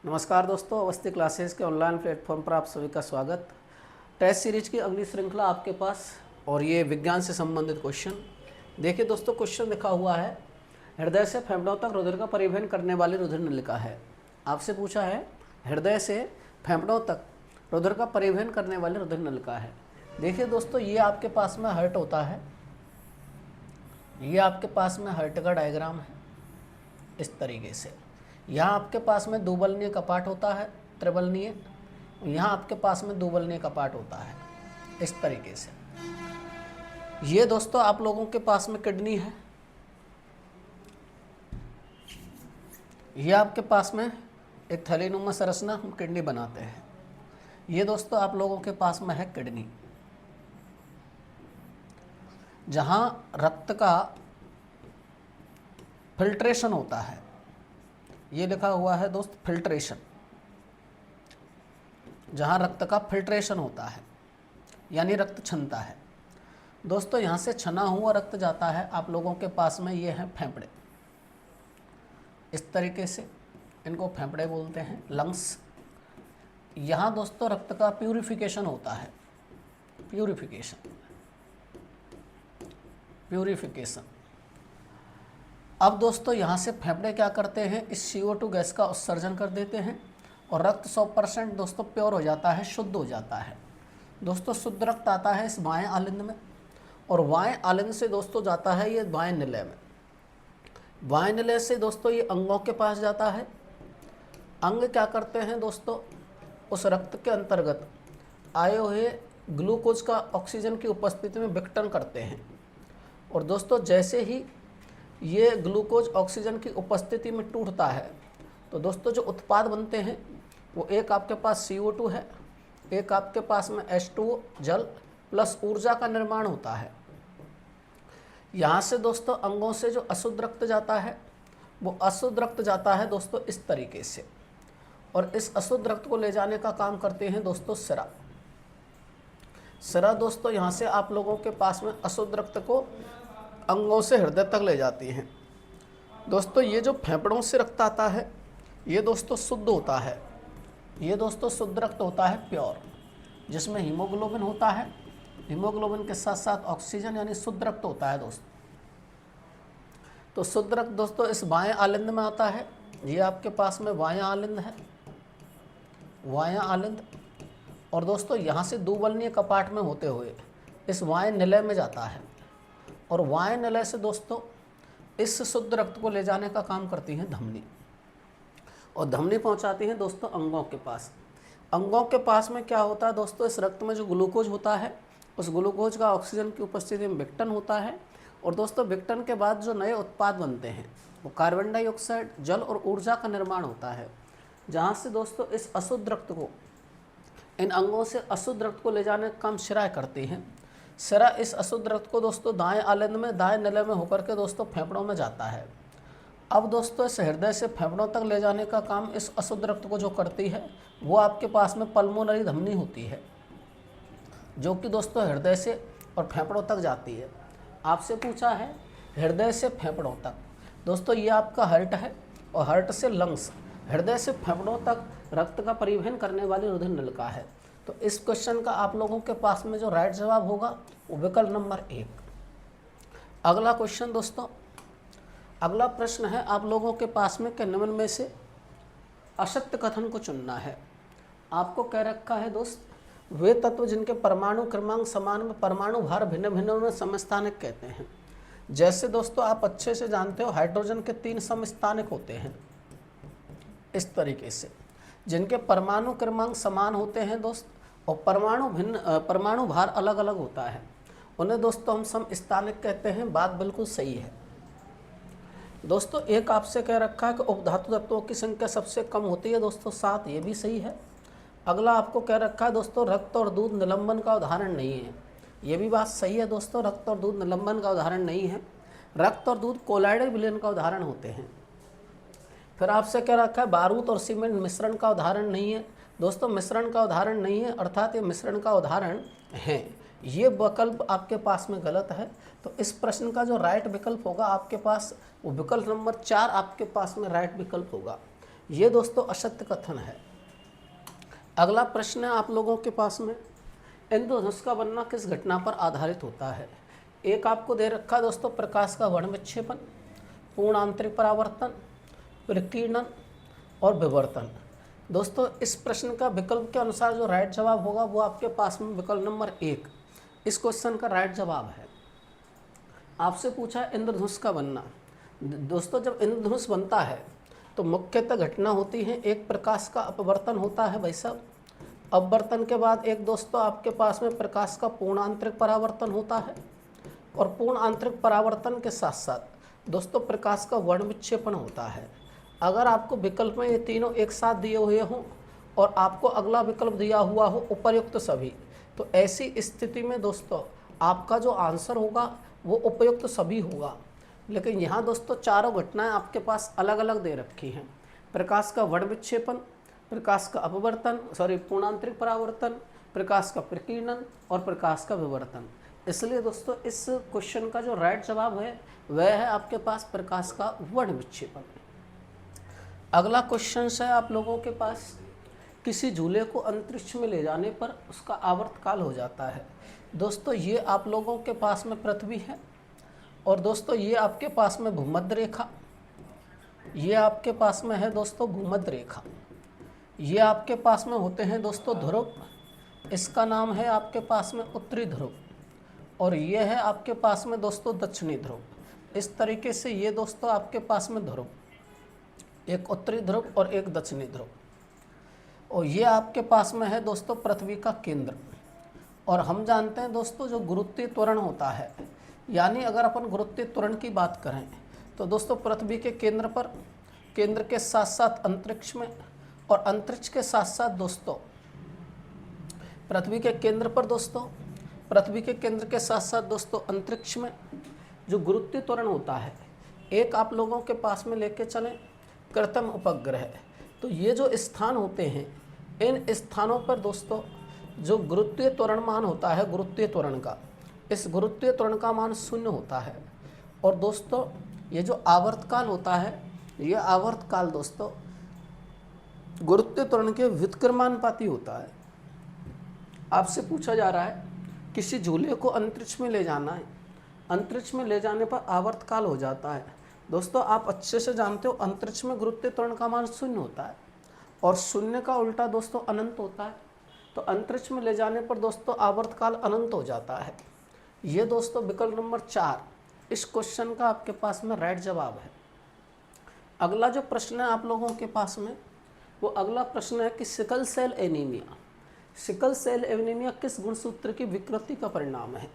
नमस्कार दोस्तों, अवस्थी क्लासेस के ऑनलाइन प्लेटफॉर्म पर आप सभी का स्वागत। टेस्ट सीरीज की अगली श्रृंखला आपके पास और ये विज्ञान से संबंधित क्वेश्चन। देखिए दोस्तों, क्वेश्चन लिखा हुआ है, हृदय से फेफड़ों तक रुधिर का परिवहन करने वाली रुधिर नलिका है। आपसे पूछा है हृदय से फेफड़ों तक रुधिर का परिवहन करने वाली रुधिर नलिका है। देखिए दोस्तों, ये आपके पास में हार्ट होता है, ये आपके पास में हार्ट का डायग्राम है इस तरीके से। यहाँ आपके पास में दोबलनीय कपाट होता है, त्रिबलनीय, यहाँ आपके पास में दोबलनीय कपाट होता है इस तरीके से। ये दोस्तों आप लोगों के पास में किडनी है, ये आपके पास में एक थैलीनुमा संरचना, हम किडनी बनाते हैं। ये दोस्तों आप लोगों के पास में है किडनी, जहाँ रक्त का फिल्ट्रेशन होता है। ये लिखा हुआ है दोस्त फिल्ट्रेशन, जहाँ रक्त का फिल्ट्रेशन होता है यानी रक्त छनता है। दोस्तों यहाँ से छना हुआ रक्त जाता है आप लोगों के पास में, ये हैं फेफड़े इस तरीके से, इनको फेफड़े बोलते हैं, लंग्स। यहाँ दोस्तों रक्त का प्यूरिफिकेशन होता है, प्यूरिफिकेशन। अब दोस्तों यहाँ से फेफड़े क्या करते हैं, इस CO2 गैस का उत्सर्जन कर देते हैं और रक्त 100% दोस्तों प्योर हो जाता है, शुद्ध हो जाता है। दोस्तों शुद्ध रक्त आता है इस बाएं आलिंद में और बाएं आलिंद से दोस्तों जाता है ये बाएं निलय में। बाएं निलय से दोस्तों ये अंगों के पास जाता है। अंग क्या करते हैं दोस्तों, उस रक्त के अंतर्गत आए हुए ग्लूकोज का ऑक्सीजन की उपस्थिति में विघटन करते हैं। और दोस्तों जैसे ही ये ग्लूकोज ऑक्सीजन की उपस्थिति में टूटता है तो दोस्तों जो उत्पाद बनते हैं वो एक आपके पास CO2 है, एक आपके पास में H2O जल प्लस ऊर्जा का निर्माण होता है। यहाँ से दोस्तों अंगों से जो अशुद्ध रक्त जाता है वो अशुद्ध रक्त जाता है दोस्तों इस तरीके से, और इस अशुद्ध रक्त को ले जाने का काम करते हैं दोस्तों सिरा दोस्तों यहाँ से आप लोगों के पास में अशुद्ध रक्त को अंगों से हृदय तक ले जाती हैं। दोस्तों ये जो फेफड़ों से रक्त आता है ये दोस्तों शुद्ध होता है, ये दोस्तों शुद्ध रक्त होता है प्योर, जिसमें हीमोग्लोबिन होता है, हीमोग्लोबिन के साथ साथ ऑक्सीजन यानी शुद्ध रक्त होता है दोस्तों। तो शुद्ध रक्त दोस्तों इस बाएं आलिंद में आता है, ये आपके पास में बायां आलिंद है, बायां आलिंद। और दोस्तों यहाँ से दोबलनीय कपाट में होते हुए इस बाएं निलय में जाता है और बाएं निलय से दोस्तों इस शुद्ध रक्त को ले जाने का काम करती हैं धमनी, और धमनी पहुंचाती हैं दोस्तों अंगों के पास। अंगों के पास में क्या होता है दोस्तों, इस रक्त में जो ग्लूकोज होता है उस ग्लूकोज का ऑक्सीजन की उपस्थिति में विघटन होता है, और दोस्तों विघटन के बाद जो नए उत्पाद बनते हैं वो कार्बन डाइऑक्साइड, जल और ऊर्जा का निर्माण होता है। जहाँ से दोस्तों इस अशुद्ध रक्त को, इन अंगों से अशुद्ध रक्त को ले जाने का काम सिरा करती हैं। सिरा इस अशुद्ध रक्त को दोस्तों दाएं आलिंद में, दाएं निलय में होकर के दोस्तों फेफड़ों में जाता है। अब दोस्तों इस हृदय से फेफड़ों तक ले जाने का काम इस अशुद्ध रक्त को जो करती है वो आपके पास में पल्मोनरी धमनी होती है, जो कि दोस्तों हृदय से और फेफड़ों तक जाती है। आपसे पूछा है हृदय से फेफड़ों तक, दोस्तों ये आपका हार्ट है और हार्ट से लंग्स, हृदय से फेफड़ों तक रक्त का परिवहन करने वाली रुधिर नलिका है। तो इस क्वेश्चन का आप लोगों के पास में जो राइट जवाब होगा वो विकल्प नंबर 1। अगला क्वेश्चन दोस्तों, अगला प्रश्न है आप लोगों के पास में कि निम्न में से असत्य कथन को चुनना है। आपको कह रखा है दोस्त, वे तत्व जिनके परमाणु क्रमांक समान में परमाणु भार भिन्न भिन्न में समस्थानिक कहते हैं। जैसे दोस्तों आप अच्छे से जानते हो हाइड्रोजन के 3 समस्थानिक होते हैं इस तरीके से, जिनके परमाणु क्रमांक समान होते हैं दोस्त और परमाणु भार अलग अलग होता है, उन्हें दोस्तों हम समस्थानिक कहते हैं। बात बिल्कुल सही है दोस्तों। एक आपसे कह रखा है कि उपधातु तत्वों की संख्या सबसे कम होती है दोस्तों 7, ये भी सही है। अगला आपको कह रखा है दोस्तों रक्त और दूध निलंबन का उदाहरण नहीं है, ये भी बात सही है दोस्तों, रक्त और दूध निलंबन का उदाहरण नहीं है। रक्त और दूध कोलाइडल विलयन का उदाहरण होते हैं। फिर आपसे कह रखा है बारूद और सीमेंट मिश्रण का उदाहरण नहीं है दोस्तों, मिश्रण का उदाहरण नहीं है, अर्थात ये मिश्रण का उदाहरण है। ये विकल्प आपके पास में गलत है। तो इस प्रश्न का जो राइट विकल्प होगा आपके पास, वो विकल्प नंबर 4 आपके पास में राइट विकल्प होगा। ये दोस्तों असत्य कथन है। अगला प्रश्न है आप लोगों के पास में, इंद्रधनुष का बनना किस घटना पर आधारित होता है। एक आपको दे रखा दोस्तों प्रकाश का वर्ण विक्षेपण, पूर्ण आंतरिक परावर्तन, विकिरणन और विवर्तन। दोस्तों इस प्रश्न का विकल्प के अनुसार जो राइट जवाब होगा वो आपके पास में विकल्प नंबर 1 इस क्वेश्चन का राइट जवाब है। आपसे पूछा इंद्रधनुष का बनना। दोस्तों जब इंद्रधनुष बनता है तो मुख्यतः घटना होती है, एक प्रकाश का अपवर्तन होता है भाई साहब। अपवर्तन के बाद एक दोस्तों आपके पास में प्रकाश का पूर्ण आंतरिक परावर्तन होता है, और पूर्ण आंतरिक परावर्तन के साथ साथ दोस्तों प्रकाश का वर्ण विक्षेपण होता है। अगर आपको विकल्प में ये तीनों एक साथ दिए हुए हों और आपको अगला विकल्प दिया हुआ हो उपयुक्त सभी, तो ऐसी स्थिति में दोस्तों आपका जो आंसर होगा वो उपयुक्त सभी होगा। लेकिन यहाँ दोस्तों चारों घटनाएं आपके पास अलग अलग दे रखी हैं। प्रकाश का वर्ण विक्षेपण, प्रकाश का अपवर्तन पूर्ण आंतरिक परावर्तन, प्रकाश का प्रकीर्णन और प्रकाश का विवर्तन। इसलिए दोस्तों इस क्वेश्चन का जो राइट जवाब है वह है आपके पास प्रकाश का वर्ण विक्षेपण। अगला क्वेश्चन है आप लोगों के पास, किसी झूले को अंतरिक्ष में ले जाने पर उसका आवर्तकाल हो जाता है। दोस्तों ये आप लोगों के पास में पृथ्वी है, और दोस्तों ये आपके पास में भूमध्य रेखा, ये आपके पास में है दोस्तों भूमध्य रेखा, ये आपके पास में होते हैं दोस्तों ध्रुव, इसका नाम है आपके पास में उत्तरी ध्रुव, और ये है आपके पास में दोस्तों दक्षिणी ध्रुव। इस तरीके से ये दोस्तों आपके पास में ध्रुव, एक उत्तरी ध्रुव और एक दक्षिणी ध्रुव, और ये आपके पास में है दोस्तों पृथ्वी का केंद्र। और हम जानते हैं दोस्तों जो गुरुत्वीय त्वरण होता है, यानी अगर अपन गुरुत्वीय त्वरण की बात करें तो दोस्तों पृथ्वी के केंद्र पर, केंद्र के साथ साथ अंतरिक्ष में, और अंतरिक्ष के साथ साथ दोस्तों पृथ्वी के केंद्र पर दोस्तों, पृथ्वी के केंद्र के साथ साथ दोस्तों अंतरिक्ष में जो गुरुत्वीय त्वरण होता है, एक आप लोगों के पास में लेके चलें कृत्रिम उपग्रह। तो ये जो स्थान होते हैं, इन स्थानों पर दोस्तों जो गुरुत्वीय त्वरण मान होता है, गुरुत्वीय त्वरण का, इस गुरुत्वीय त्वरण का मान 0 होता है। और दोस्तों ये जो आवर्तकाल होता है, ये आवर्तकाल दोस्तों गुरुत्वीय त्वरण के व्युत्क्रमानुपाती होता है। आपसे पूछा जा रहा है किसी झूले को अंतरिक्ष में ले जाना है, अंतरिक्ष में ले जाने पर आवर्तकाल हो जाता है। दोस्तों आप अच्छे से जानते हो अंतरिक्ष में गुरुत्वीय त्वरण का मान 0 होता है, और 0 का उल्टा दोस्तों अनंत होता है। तो अंतरिक्ष में ले जाने पर दोस्तों आवर्तकाल अनंत हो जाता है। ये दोस्तों विकल्प नंबर 4 इस क्वेश्चन का आपके पास में राइट जवाब है। अगला जो प्रश्न है आप लोगों के पास में, वो अगला प्रश्न है कि sickle cell anaemia, sickle cell anaemia किस गुणसूत्र की विकृति का परिणाम है।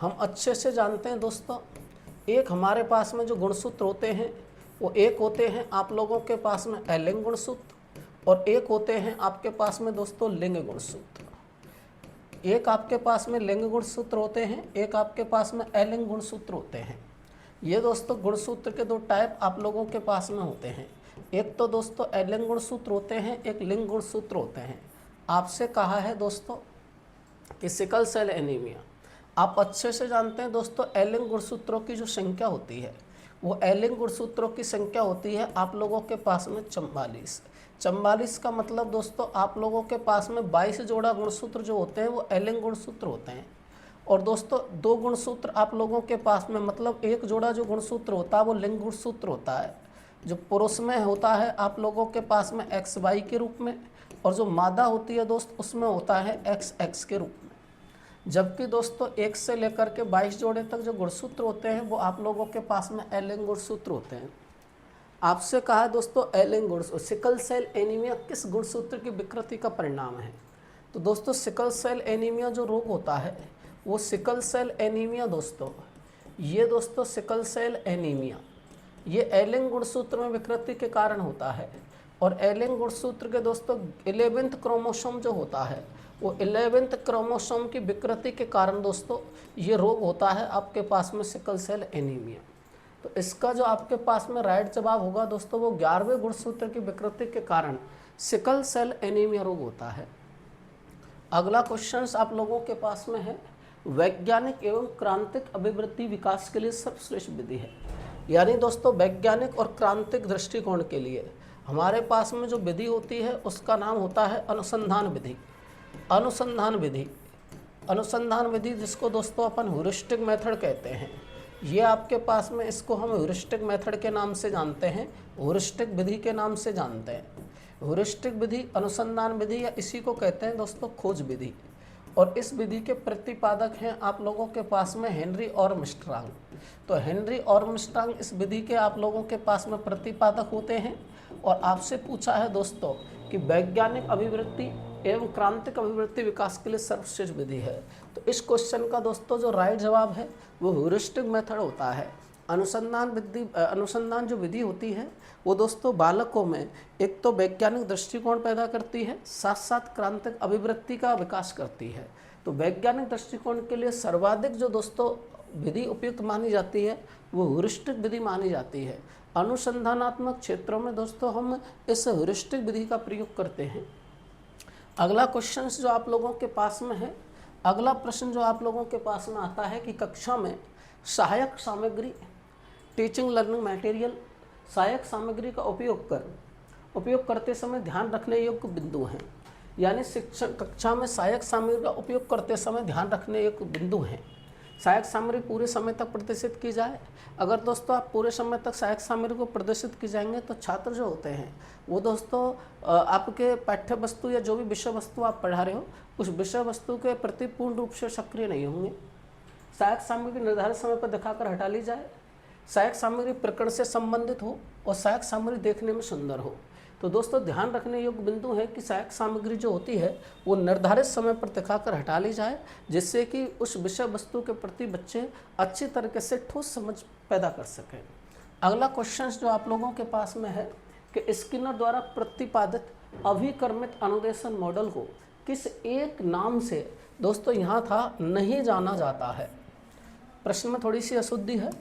हम अच्छे से जानते हैं दोस्तों, एक हमारे पास में जो गुणसूत्र होते हैं वो एक होते हैं आप लोगों के पास में अलिंग गुणसूत्र, और एक होते हैं आपके पास में दोस्तों लिंग गुणसूत्र। एक आपके पास में लिंग गुणसूत्र होते हैं, एक आपके पास में अलिंग गुणसूत्र होते हैं। ये दोस्तों गुणसूत्र के 2 टाइप आप लोगों के पास में होते हैं, एक तो दोस्तों अलिंग गुणसूत्र होते हैं, एक लिंग गुणसूत्र होते हैं। आपसे कहा है दोस्तों कि सिकल सेल एनीमिया, आप अच्छे से जानते हैं दोस्तों अलिंग गुणसूत्रों की जो संख्या होती है, वो अलिंग गुणसूत्रों की संख्या होती है आप लोगों के पास में 44। 44 का मतलब दोस्तों आप लोगों के पास में 22 जोड़ा गुणसूत्र जो होते हैं वो अलिंग गुणसूत्र होते हैं। और दोस्तों 2 गुणसूत्र आप लोगों के पास में, मतलब 1 जोड़ा जो गुणसूत्र होता है वो लिंग गुणसूत्र होता है, जो पुरुष में होता है आप लोगों के पास में XY के रूप में, और जो मादा होती है दोस्त उसमें होता है XX के रूप में। जबकि दोस्तों 1 से लेकर के 22 जोड़े तक जो गुणसूत्र होते हैं वो आप लोगों के पास में अलिंग गुणसूत्र होते हैं। आपसे कहा है दोस्तों अलिंग गुणसूत्र, सिकल सेल एनीमिया किस गुणसूत्र की विकृति का परिणाम है। तो दोस्तों सिकल सेल एनीमिया जो रोग होता है वो सिकल सेल एनीमिया दोस्तों, ये दोस्तों सिकल सेल एनीमिया ये अलिंग गुणसूत्र में विकृति के कारण होता है। और अलिंग गुणसूत्र के दोस्तों 11वें क्रोमोसोम जो होता है वो 11वें क्रोमोसोम की विकृति के कारण दोस्तों ये रोग होता है आपके पास में सिकल सेल एनीमिया। तो इसका जो आपके पास में राइट जवाब होगा दोस्तों वो 11वें गुणसूत्र की विकृति के कारण सिकल सेल एनीमिया रोग होता है। अगला क्वेश्चन आप लोगों के पास में है, वैज्ञानिक एवं क्रांतिक अभिवृद्धि विकास के लिए सर्वश्रेष्ठ विधि है। यानी दोस्तों वैज्ञानिक और क्रांतिक दृष्टिकोण के लिए हमारे पास में जो विधि होती है उसका नाम होता है अनुसंधान विधि। अनुसंधान विधि, अनुसंधान विधि जिसको दोस्तों अपन ह्यूरिस्टिक मेथड कहते हैं, ये आपके पास में, इसको हम ह्यूरिस्टिक मेथड के नाम से जानते हैं, ह्यूरिस्टिक विधि के नाम से जानते हैं। ह्यूरिस्टिक विधि, अनुसंधान विधि, या इसी को कहते हैं दोस्तों खोज विधि। और इस विधि के प्रतिपादक हैं आप लोगों के पास में हेनरी आर्मस्ट्रांग। तो हेनरी आर्मस्ट्रांग इस विधि के आप लोगों के पास में प्रतिपादक होते हैं। और आपसे पूछा है दोस्तों कि वैज्ञानिक अभिवृत्ति एवं क्रांतिक अभिवृत्ति विकास के लिए सर्वश्रेष्ठ विधि है। तो इस क्वेश्चन का दोस्तों जो राइट जवाब है वो ह्यूरिस्टिक मेथड होता है। अनुसंधान जो विधि होती है वो दोस्तों बालकों में एक तो वैज्ञानिक दृष्टिकोण पैदा करती है, साथ साथ क्रांतिक अभिवृत्ति का विकास करती है। तो वैज्ञानिक दृष्टिकोण के लिए सर्वाधिक जो दोस्तों विधि उपयुक्त मानी जाती है वो ह्यूरिस्टिक विधि मानी जाती है। अनुसंधानात्मक क्षेत्रों में दोस्तों हम इस ह्यूरिस्टिक विधि का प्रयोग करते हैं। अगला क्वेश्चन जो आप लोगों के पास में है, अगला प्रश्न जो आप लोगों के पास में आता है कि कक्षा में सहायक सामग्री, टीचिंग लर्निंग मटेरियल, सहायक सामग्री का उपयोग करते समय ध्यान रखने योग्य बिंदु हैं। यानी शिक्षण कक्षा में सहायक सामग्री का उपयोग करते समय ध्यान रखने योग्य बिंदु हैं। सहायक सामग्री पूरे समय तक प्रदर्शित की जाए। अगर दोस्तों आप पूरे समय तक सहायक सामग्री को प्रदर्शित की जाएंगे तो छात्र जो होते हैं वो दोस्तों आपके पाठ्य वस्तु या जो भी विषय वस्तु आप पढ़ा रहे हो उस विषय वस्तु के प्रति पूर्ण रूप से सक्रिय नहीं होंगे। सहायक सामग्री निर्धारित समय पर दिखाकर हटा ली जाए। सहायक सामग्री प्रकरण से संबंधित हो और सहायक सामग्री देखने में सुंदर हो। तो दोस्तों ध्यान रखने योग्य बिंदु है कि सहायक सामग्री जो होती है वो निर्धारित समय पर दिखाकर हटा ली जाए, जिससे कि उस विषय वस्तु के प्रति बच्चे अच्छी तरीके से ठोस समझ पैदा कर सकें। अगला क्वेश्चन जो आप लोगों के पास में है कि स्किनर द्वारा प्रतिपादित अभिकर्मित अनुदेशन मॉडल को किस एक नाम से दोस्तों यहाँ था नहीं जाना जाता है। प्रश्न में थोड़ी सी अशुद्धि है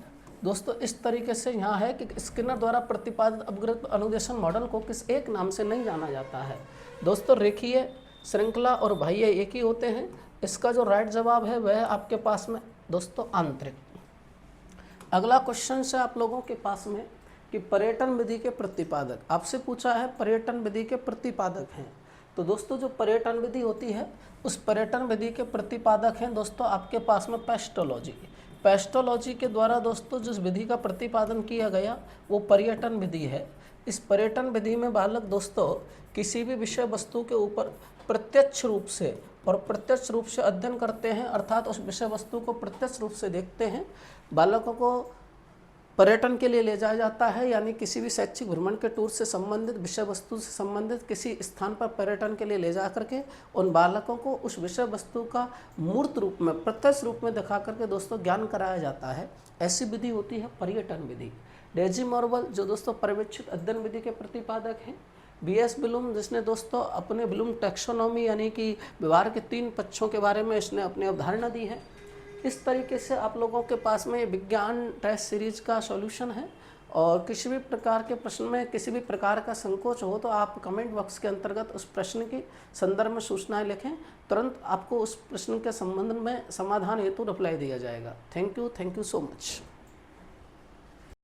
दोस्तों। इस तरीके से यहाँ है कि स्किनर द्वारा प्रतिपादित अपग्रेड अनुदेशन मॉडल को किस एक नाम से नहीं जाना जाता है। दोस्तों रेखीय, श्रृंखला और बाह्य एक ही होते हैं। इसका जो राइट जवाब है वह आपके पास में दोस्तों आंतरिक। अगला क्वेश्चन से आप लोगों के पास में कि पर्यटन विधि के प्रतिपादक, आपसे पूछा है पर्यटन विधि के प्रतिपादक हैं। तो दोस्तों जो पर्यटन विधि होती है उस पर्यटन विधि के प्रतिपादक हैं दोस्तों आपके पास में पेस्टोलॉजी। पेस्टोलॉजी के द्वारा दोस्तों जिस विधि का प्रतिपादन किया गया वो पर्यटन विधि है। इस पर्यटन विधि में बालक दोस्तों किसी भी विषय वस्तु के ऊपर प्रत्यक्ष रूप से अध्ययन करते हैं, अर्थात उस विषय वस्तु को प्रत्यक्ष रूप से देखते हैं। बालकों को पर्यटन के लिए ले जाया जाता है, यानी किसी भी शैक्षिक भ्रमण के टूर से संबंधित, विषय वस्तु से संबंधित किसी स्थान पर पर्यटन के लिए ले जा करके उन बालकों को उस विषय वस्तु का मूर्त रूप में, प्रत्यक्ष रूप में दिखा करके दोस्तों ज्ञान कराया जाता है। ऐसी विधि होती है पर्यटन विधि। डेजी मॉर्वल जो दोस्तों पर्यवेक्षित अध्ययन विधि के प्रतिपादक हैं। B.S. ब्लूम जिसने दोस्तों अपने ब्लूम टैक्सोनॉमी यानी कि व्यवहार के 3 पक्षों के बारे में इसने अपनी अवधारणा दी है। इस तरीके से आप लोगों के पास में विज्ञान टेस्ट सीरीज का सॉल्यूशन है। और किसी भी प्रकार के प्रश्न में किसी भी प्रकार का संकोच हो तो आप कमेंट बॉक्स के अंतर्गत उस प्रश्न की संदर्भ में सूचनाएं लिखें, तुरंत आपको उस प्रश्न के संबंध में समाधान हेतु रिप्लाई दिया जाएगा। Thank you so much.